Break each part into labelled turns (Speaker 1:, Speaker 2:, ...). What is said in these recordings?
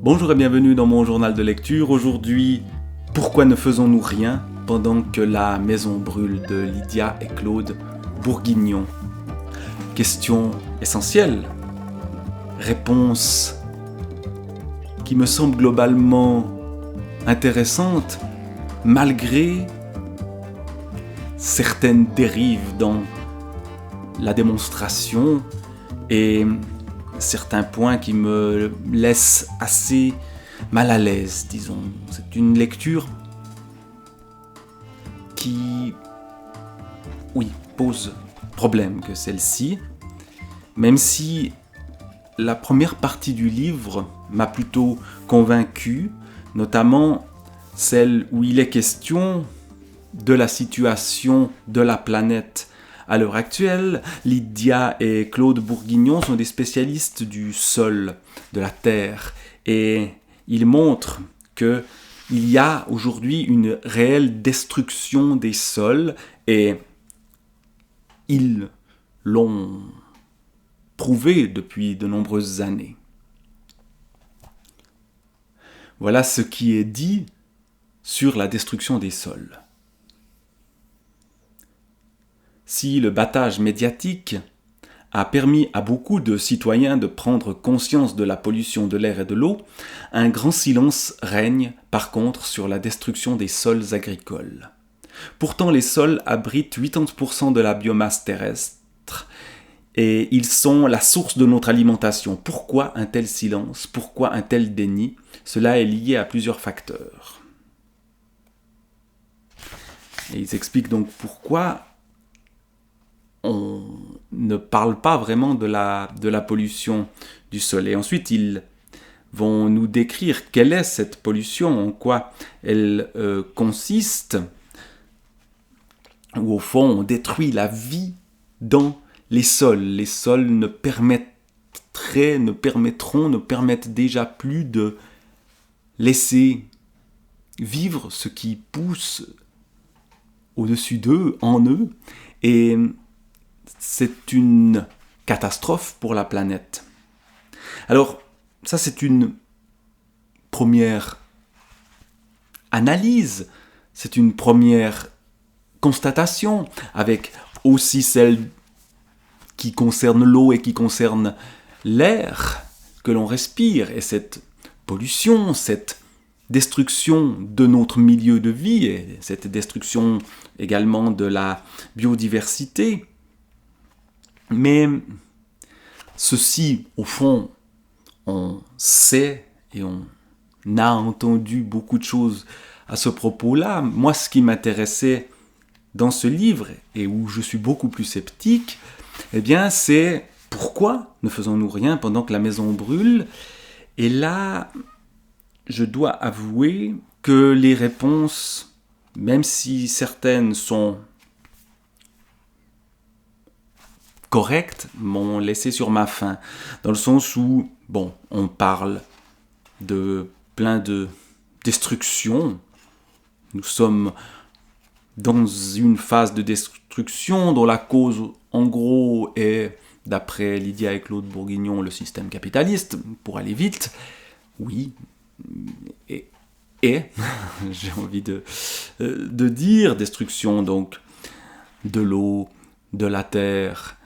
Speaker 1: Bonjour et bienvenue dans mon journal de lecture. Aujourd'hui, pourquoi ne faisons-nous rien pendant que la maison brûle de Lydia et Claude Bourguignon? Question essentielle, réponse qui me semble globalement intéressante malgré certaines dérives dans la démonstration et certains points qui me laissent assez mal à l'aise, disons. C'est une lecture qui, pose problème que celle-ci, même si la première partie du livre m'a plutôt convaincu, notamment celle où il est question de la situation de la planète à l'heure actuelle. Lydia et Claude Bourguignon sont des spécialistes du sol, de la terre, et ils montrent qu'il y a aujourd'hui une réelle destruction des sols, et ils l'ont prouvé depuis de nombreuses années. Voilà ce qui est dit sur la destruction des sols. Si le battage médiatique a permis à beaucoup de citoyens de prendre conscience de la pollution de l'air et de l'eau, un grand silence règne par contre sur la destruction des sols agricoles. Pourtant, les sols abritent 80% de la biomasse terrestre et ils sont la source de notre alimentation. Pourquoi un tel silence? Pourquoi un tel déni? Cela est lié à plusieurs facteurs. Et ils expliquent donc pourquoi on ne parle pas vraiment de la pollution du sol. Et ensuite, ils vont nous décrire quelle est cette pollution, en quoi elle consiste, où au fond, on détruit la vie dans les sols. Les sols ne permettent déjà plus de laisser vivre ce qui pousse au-dessus d'eux, en eux, et c'est une catastrophe pour la planète. Alors, ça c'est une première analyse, c'est une première constatation, avec aussi celle qui concerne l'eau et qui concerne l'air que l'on respire, et cette pollution, cette destruction de notre milieu de vie, et cette destruction également de la biodiversité. Mais ceci, au fond, on sait et on a entendu beaucoup de choses à ce propos-là. Moi, ce qui m'intéressait dans ce livre, et où je suis beaucoup plus sceptique, eh bien, c'est pourquoi ne faisons-nous rien pendant que la maison brûle? Et là, je dois avouer que les réponses, même si certaines sont correctes, m'ont laissé sur ma faim, dans le sens où, on parle de plein de destruction. Nous sommes dans une phase de destruction dont la cause, en gros, est, d'après Lydia et Claude Bourguignon, le système capitaliste, pour aller vite. Oui, et j'ai envie de dire, destruction donc de l'eau, de la terre,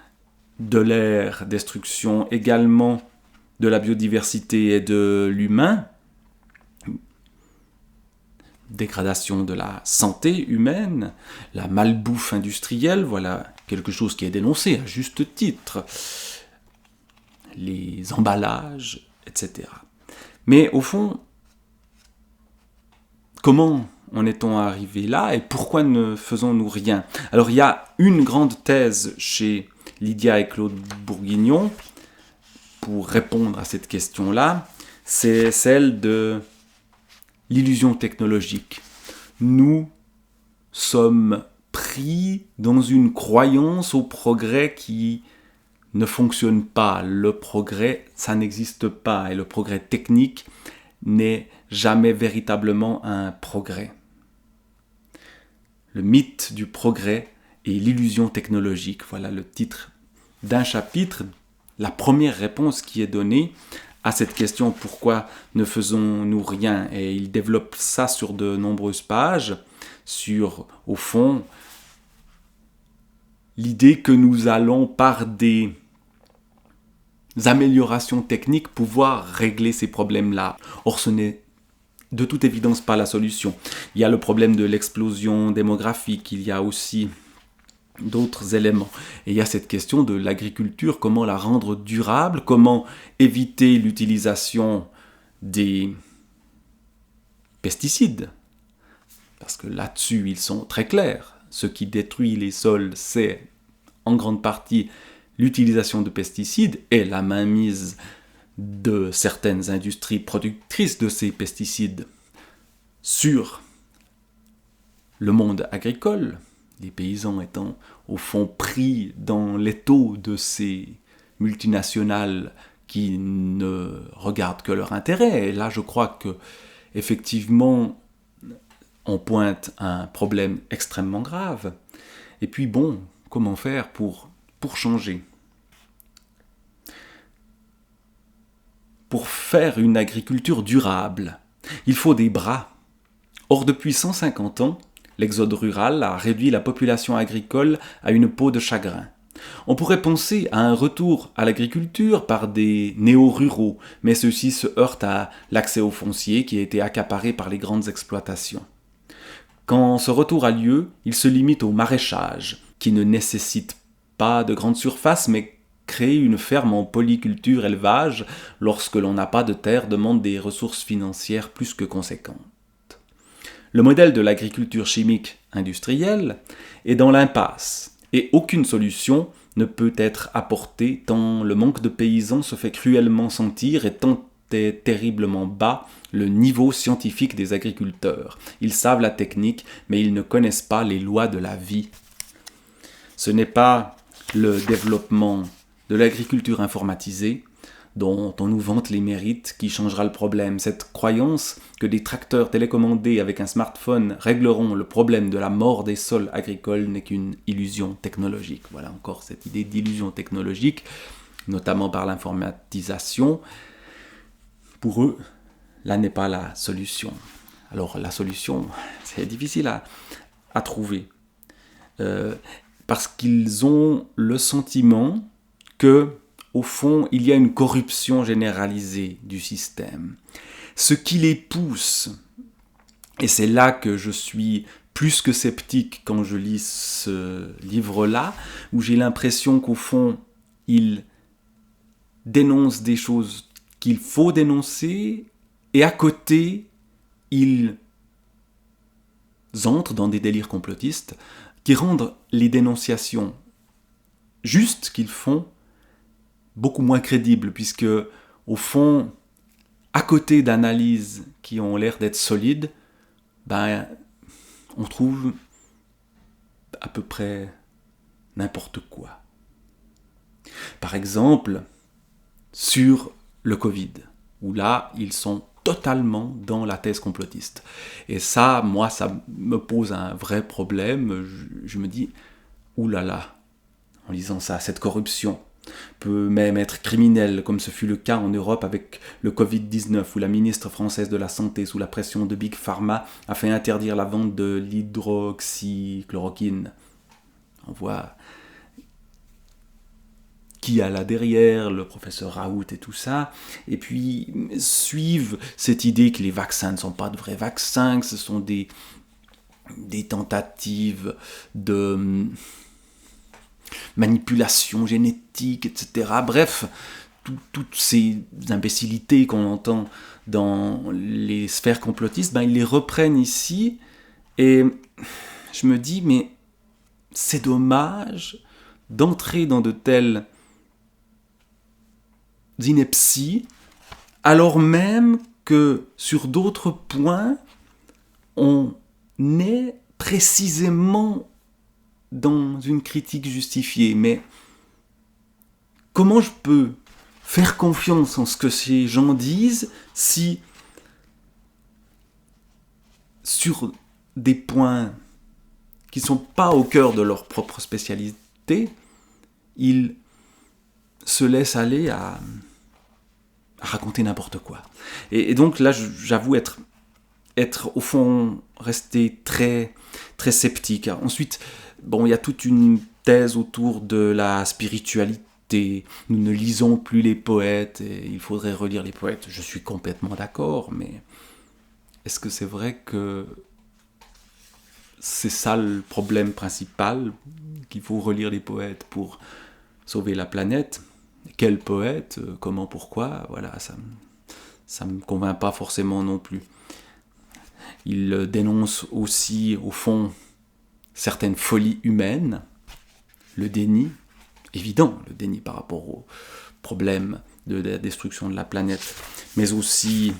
Speaker 1: de l'air, destruction également de la biodiversité et de l'humain, dégradation de la santé humaine, la malbouffe industrielle, voilà quelque chose qui est dénoncé à juste titre, les emballages, etc. Mais au fond, comment en est-on arrivé là et pourquoi ne faisons-nous rien? Alors il y a une grande thèse chez Lydia et Claude Bourguignon pour répondre à cette question-là, c'est celle de l'illusion technologique. Nous sommes pris dans une croyance au progrès qui ne fonctionne pas. Le progrès, ça n'existe pas, et le progrès technique n'est jamais véritablement un progrès. Le mythe du progrès et l'illusion technologique, voilà le titre d'un chapitre, la première réponse qui est donnée à cette question pourquoi ne faisons-nous rien, et il développe ça sur de nombreuses pages, sur, au fond, l'idée que nous allons par des améliorations techniques pouvoir régler ces problèmes-là. Or, ce n'est de toute évidence pas la solution. Il y a le problème de l'explosion démographique, il y a aussi d'autres éléments. Et il y a cette question de l'agriculture, comment la rendre durable, comment éviter l'utilisation des pesticides. Parce que là-dessus, ils sont très clairs. Ce qui détruit les sols, c'est en grande partie l'utilisation de pesticides et la mainmise de certaines industries productrices de ces pesticides sur le monde agricole, les paysans étant au fond pris dans l'étau de ces multinationales qui ne regardent que leur intérêt. Et là, je crois que effectivement, on pointe un problème extrêmement grave. Et puis bon, comment faire pour changer ? Pour faire une agriculture durable, il faut des bras. Or, depuis 150 ans, l'exode rural a réduit la population agricole à une peau de chagrin. On pourrait penser à un retour à l'agriculture par des néo-ruraux, mais ceux-ci se heurtent à l'accès au foncier qui a été accaparé par les grandes exploitations. Quand ce retour a lieu, il se limite au maraîchage, qui ne nécessite pas de grandes surfaces, mais créer une ferme en polyculture-élevage lorsque l'on n'a pas de terre demande des ressources financières plus que conséquentes. Le modèle de l'agriculture chimique industrielle est dans l'impasse et aucune solution ne peut être apportée tant le manque de paysans se fait cruellement sentir et tant est terriblement bas le niveau scientifique des agriculteurs. Ils savent la technique, mais ils ne connaissent pas les lois de la vie. Ce n'est pas le développement de l'agriculture informatisée, dont on nous vante les mérites, qui changera le problème. Cette croyance que des tracteurs télécommandés avec un smartphone régleront le problème de la mort des sols agricoles n'est qu'une illusion technologique. Voilà encore cette idée d'illusion technologique, notamment par l'informatisation. Pour eux, là n'est pas la solution. Alors la solution, c'est difficile à trouver. Parce qu'ils ont le sentiment que, au fond, il y a une corruption généralisée du système. Ce qui les pousse, et c'est là que je suis plus que sceptique quand je lis ce livre-là, où j'ai l'impression qu'au fond, ils dénoncent des choses qu'il faut dénoncer, et à côté, ils entrent dans des délires complotistes qui rendent les dénonciations justes qu'ils font beaucoup moins crédibles, puisque, au fond, à côté d'analyses qui ont l'air d'être solides, on trouve à peu près n'importe quoi. Par exemple, sur le Covid, où là, ils sont totalement dans la thèse complotiste. Et ça, moi, ça me pose un vrai problème. Je me dis, oulala, en lisant ça, cette corruption peut même être criminelle, comme ce fut le cas en Europe avec le Covid-19, où la ministre française de la Santé, sous la pression de Big Pharma, a fait interdire la vente de l'hydroxychloroquine. On voit qui a là derrière, le professeur Raoult et tout ça, et puis suivent cette idée que les vaccins ne sont pas de vrais vaccins, que ce sont des tentatives de manipulation génétique, etc. Bref, toutes ces imbécilités qu'on entend dans les sphères complotistes, ils les reprennent ici, et je me dis, mais c'est dommage d'entrer dans de telles inepties, alors même que sur d'autres points, on est précisément dans une critique justifiée. Mais comment je peux faire confiance en ce que ces gens disent si, sur des points qui ne sont pas au cœur de leur propre spécialité, ils se laissent aller à raconter n'importe quoi. Et donc là, j'avoue être au fond resté très, très sceptique. Ensuite, bon, il y a toute une thèse autour de la spiritualité. Nous ne lisons plus les poètes et il faudrait relire les poètes. Je suis complètement d'accord, mais est-ce que c'est vrai que c'est ça le problème principal, qu'il faut relire les poètes pour sauver la planète? Quel poète? Comment? Pourquoi? Voilà, ça me convainc pas forcément non plus. Il dénonce aussi, au fond, certaines folies humaines, le déni, évident, le déni par rapport au problème de la destruction de la planète, mais aussi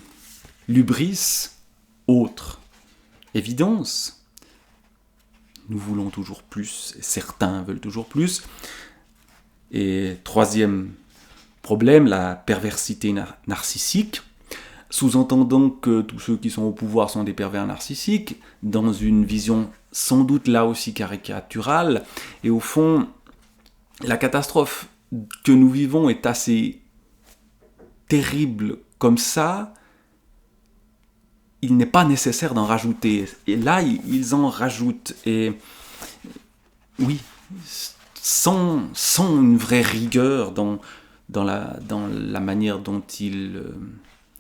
Speaker 1: l'hubris, autre évidence. Nous voulons toujours plus, et certains veulent toujours plus. Et troisième problème, la perversité narcissique, sous-entendant que tous ceux qui sont au pouvoir sont des pervers narcissiques, dans une vision sans doute là aussi caricaturale, et au fond, la catastrophe que nous vivons est assez terrible comme ça, il n'est pas nécessaire d'en rajouter. Et là, ils en rajoutent, et oui, sans une vraie rigueur dans la manière dont ils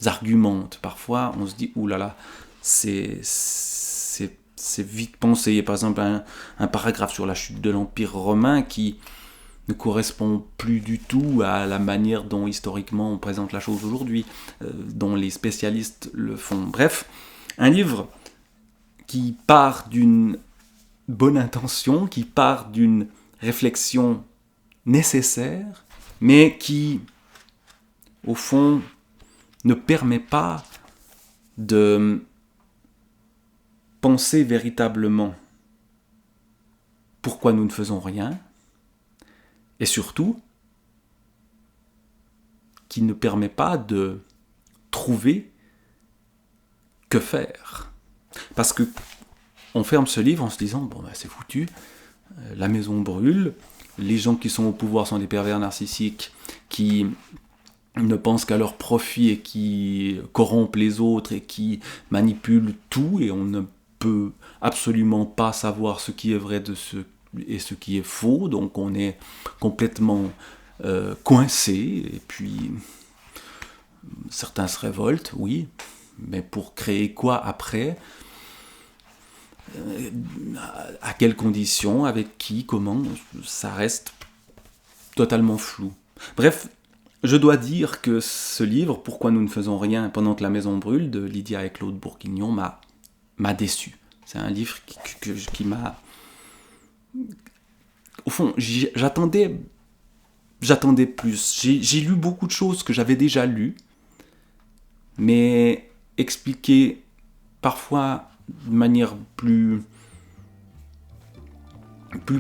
Speaker 1: argumentent. Parfois, on se dit, oulala, c'est vite pensé. Par exemple, un paragraphe sur la chute de l'Empire romain qui ne correspond plus du tout à la manière dont historiquement on présente la chose aujourd'hui, dont les spécialistes le font. Bref, un livre qui part d'une bonne intention, qui part d'une réflexion nécessaire, mais qui, au fond, ne permet pas de penser véritablement pourquoi nous ne faisons rien, et surtout, qui ne permet pas de trouver que faire. Parce que on ferme ce livre en se disant, bon, c'est foutu, la maison brûle, les gens qui sont au pouvoir sont des pervers narcissiques qui ne pensent qu'à leur profit et qui corrompent les autres et qui manipulent tout, et on ne peut absolument pas savoir ce qui est vrai et ce qui est faux, donc on est complètement coincé, et puis certains se révoltent, oui, mais pour créer quoi après? À quelles conditions? Avec qui? Comment? Ça reste totalement flou. Bref, je dois dire que ce livre, Pourquoi nous ne faisons rien pendant que la maison brûle, de Lydia et Claude Bourguignon, m'a déçu. C'est un livre qui m'a... Au fond, j'attendais plus. J'ai lu beaucoup de choses que j'avais déjà lues, mais expliquées parfois de manière plus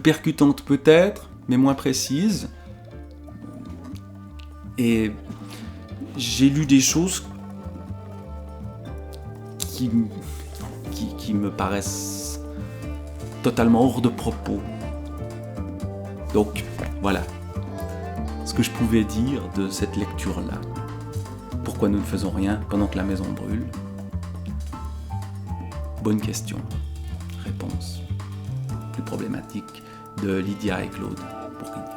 Speaker 1: percutante peut-être, mais moins précise. Et j'ai lu des choses qui me paraissent totalement hors de propos. Donc, voilà ce que je pouvais dire de cette lecture-là. Pourquoi nous ne faisons rien pendant que la maison brûle? Bonne question. Réponse plus problématique de Lydia et Claude Bourguignon.